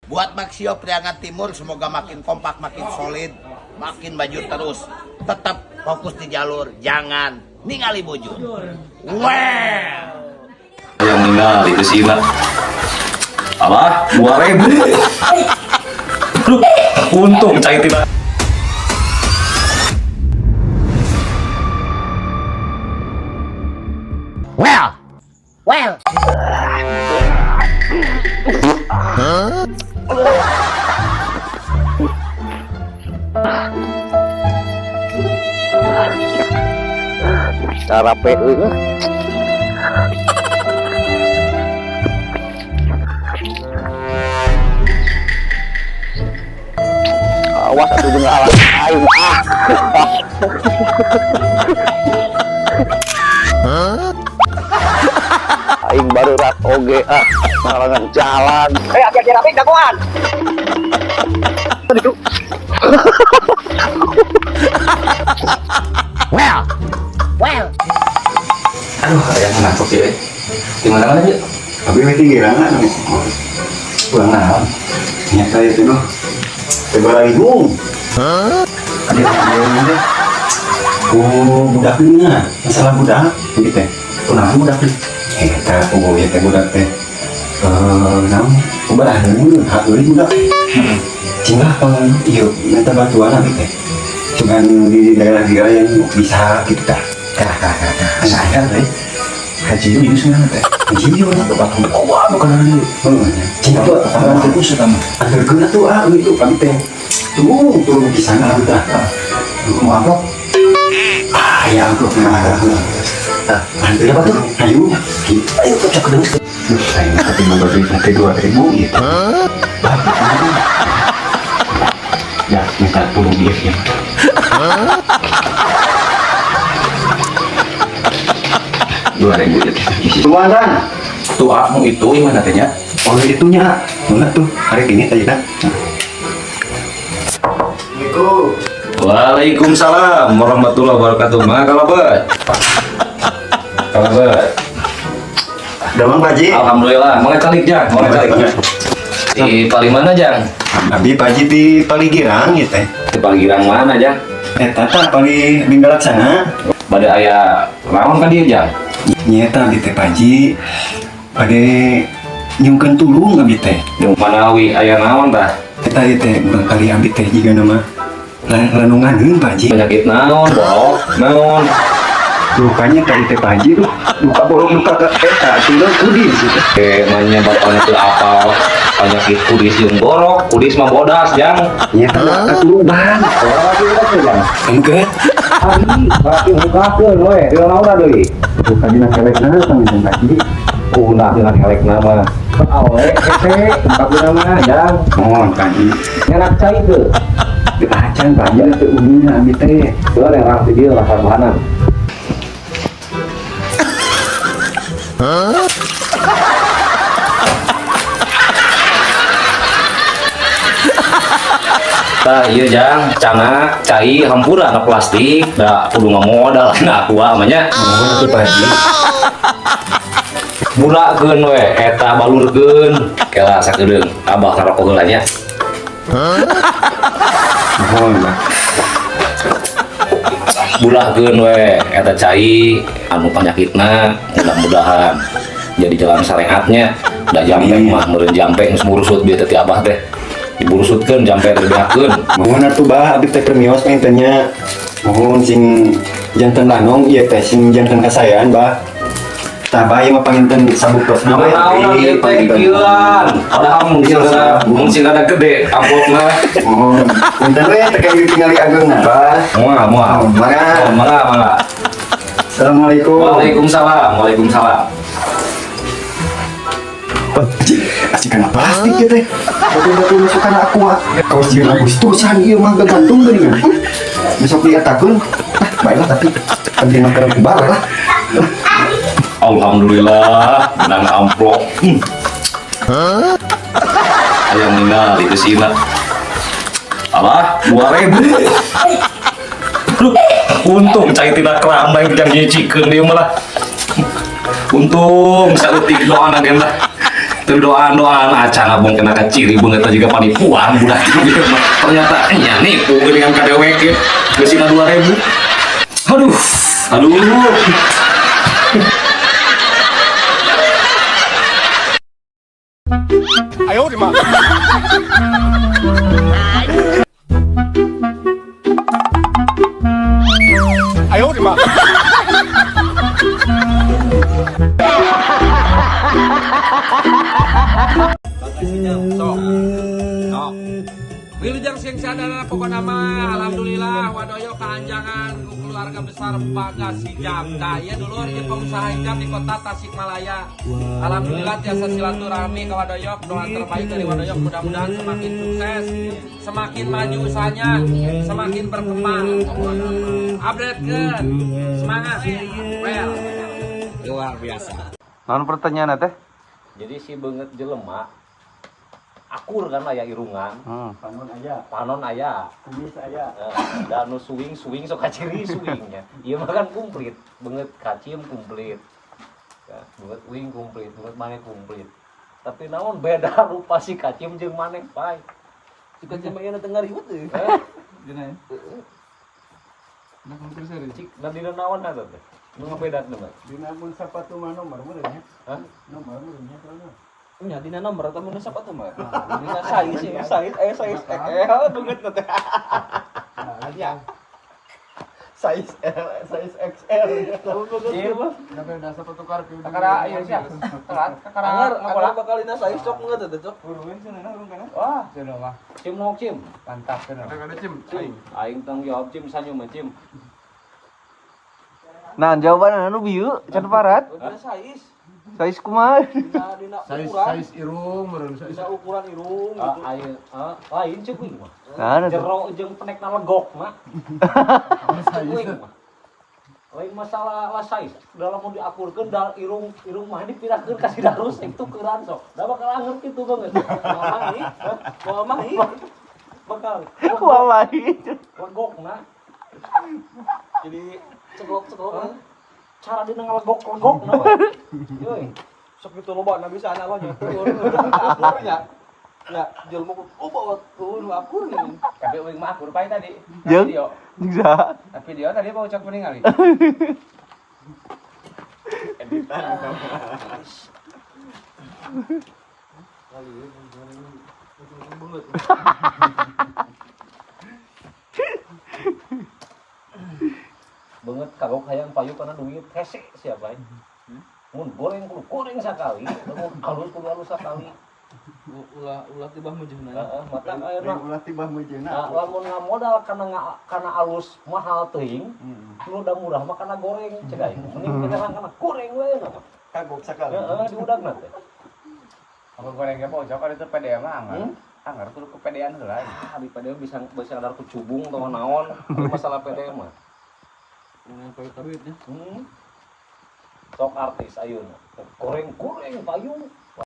Buat Maxio Priangan Timur, semoga makin kompak, makin solid, makin maju terus. Tetap fokus di jalur, jangan ningali bujur. Well. Yang ninggal itu sih lah. Apa? 2.000. Untung cai tidak. Well. Cara PU awas atuh jeung alas aing aing baru rak oge ngalangan jalan hati-hati rapi dagoan itu Well. Aduh, ayam ngantuk ya. Di mana yuk? Tapi mesti girangan Pulang naon? nyata itu loh tebaran igung Ada yang deh. budak ini masalah budak gitu Kenapa udah beli? kita ya teh budak teh namun kumaha dulu hak euy budak cingah kalau iya minta bantuan abi teh cuman di daerah-daerah yang bisa gitu tah saya teh haji itu sebenarnya teh haji itu tempat bukan lagi cinta tuh apa itu sama ada guna tuh itu kami teh turun di sana gitu mau apa ya aku nanti apa tuh ayo cocok dengan saya nanti mau beli nanti 2.000 gitu ya minta tolong dia ya Dua ribu ya. Tuan Tuamu itu gimana tanya? oh itunya mana tuh hari ini tadi kan Waalaikumsalam warahmatullahi wabarakatuh. Ma kalabat. Kalabat. Damang Pak Ji Alhamdulillah. Mau calik Jang, mau calik. Di Palimana Jang? Abi Pak Ji di Paligirang gitu teh Di Paligirang mana Jang? tata Pali Binggalat sana Pada aya naon kan dia Jang? nyata di teh Pak Ji pada nyungkeun tulung abi teh Di Manawi aya naon tah? kita teh urang kali abi teh jiga nama renungan Pak Ji Penyakit naon, Bro? Naon? lukanya tadi teh Pak Ji tuh luka bolong luka ke eta tinggal kudis gitu Manya bapaknya tuh apal penyakit kudis yang borok, kudis mah bodas Jang. nyata keturunan engke Berarti bukakeun we, di naon deui? lukanya kelekna sama Pak Ji Punah dengan helek nama. Awe ete ungkap nama Jang. mohon Pak Ji Ngenak cai teu. diacan Pak Ji teh udina abi teh Teu lerang di dieu lahan bahanan. Tah ieu Jang, canak, cai hampura na plastik, da kudu ngamodal na aqua mah nya. mohon atuh Pak Ji Mulakeun we eta balurkeun. Kela sakedeung abah ngarokok heula nya. mohon Pak Bulahkeun we eta cai anu panyakitna mudah-mudahan jadi jalan syariatnya. Da jampe mah meureun jampe geus murusut bieu teh abah teh. Diburusutkeun jampe teh dihakeun. mohon atuh Bah abi teh permios pengennya mohon sing janten lanong ieu teh sing janten kasayaan Bah tabah ieu mah panginten sabuktos Nama naon ieu teh kieuan. Padahal mungkin ada gede amplopna. mohon punten we teh kaya tingali ageungna Bah Moal. Mangga. Assalamualaikum Waalaikumsalam. asik kana plastik ya teh batu-batu masukan aqua kaos jeung Agustusan ieu mah gantung geuningan besok diatakeun baiklah tapi penting mah keur kubar lah Alhamdulillah menang amplop. Ayam ninggal itu sih lah. Apa? 2.000. Untung cai tidak keramai yang nyicikeun dia malah. Untung saeutik doan agen lah. Terdoa-doa acan abang kena kaciri banget juga panipuan budak dia mah. Ternyata nipu dengan KDWK gesina 2000. Aduh. Wilujeng sing sadana pokokna mah alhamdulillah wadoyo kaanjangan ku keluarga besar Bagasi Jamda ya dulur ieu pengusaha hijab di kota Tasikmalaya. Alhamdulillah tiasa silaturahmi ka wadoyok, doa terbaik dari wadoyok mudah-mudahan semakin sukses, semakin maju usahanya, semakin berkembang. Updatekeun. Semangat. Well. Luar biasa. Non pertanyaan teh? Jadi si banget jelema akur kan aya irungan. Panon aya. Kumis aya. Da nu swing sok kaciri swingnya. Ieu mah kan komplit, banget kacim komplit. Ya, banget wing komplit, banget maneh komplit. Tapi naon beda rupa si kacim jeung maneh bae. Si kacim aya na tengah ribut deui. Dina. Nah, komplit sari. Cik, da dina naon eta teh? Nu ngabedakeun mah. Dina mun sapatu mah nomor meureunnya. Hah? Nomor meureunnya soalna. Nya dina nomor atau mun sepatu mah. Dina size banget teh. Ya. Size L, size XL. Ieu mah. Tapi udah sapatu karpi udah. Kakara ieu sia. Kakara ngapala bakalina size cok ngeut teh cok. Uruin cenah urung kana. Wah, Cenah mah. Cim nok cim. Mantap cenah. Ada cim. Aing tanggung jawab cim sanyum cim. Nah, jawaban anu bieu can parat. dina size. Sais kumaha? Dina ukuran. Size irung meureun Dina ukuran irung gitu. Aing lain cek wing mah. Nah, Jero jeung penekna legok mah. Wing mah. Lain masalah lah size. Dalam mau diakurkeun dal irung mah dipirahkeun ka si Darus itu keuran sok. Da bakal anger kitu banget. Moal mah ieu. Bakal. wallahi. Legokna. Jadi ceklok-ceklok Cara dina ngalegok-legok na. Yoi. sok itu loba na bisa anak mah turun akurnya. Ya, jual mau bawa turun akur nih. Tapi uing mah akur pae tadi. Jeung Video. jeung saha? Video tadi mau ucap ningali. Banget kagok hayang payu karena duit hese siapa ya. Mun goreng kudu goreng sakali, mun alus kudu alus sakali. Ulah tibah mujuna. Heeh, mata ayeuna ulah tibah meujeuna. lamun ngamodal kana alus mahal teuing, nu da murah mah kana goreng ceuk aing. Mending kana goreng we na. Kagok sakali. Heeh, diudagna teh. Apa goreng ge mau ucap itu pede mah anggar. Anggar kudu kepedean heula. Ah, di pade bisa ngadar ku cubung atau naon, masalah pede mah. Yang pakai duitnya. Sok artis ayeuna. Goreng-goreng payung.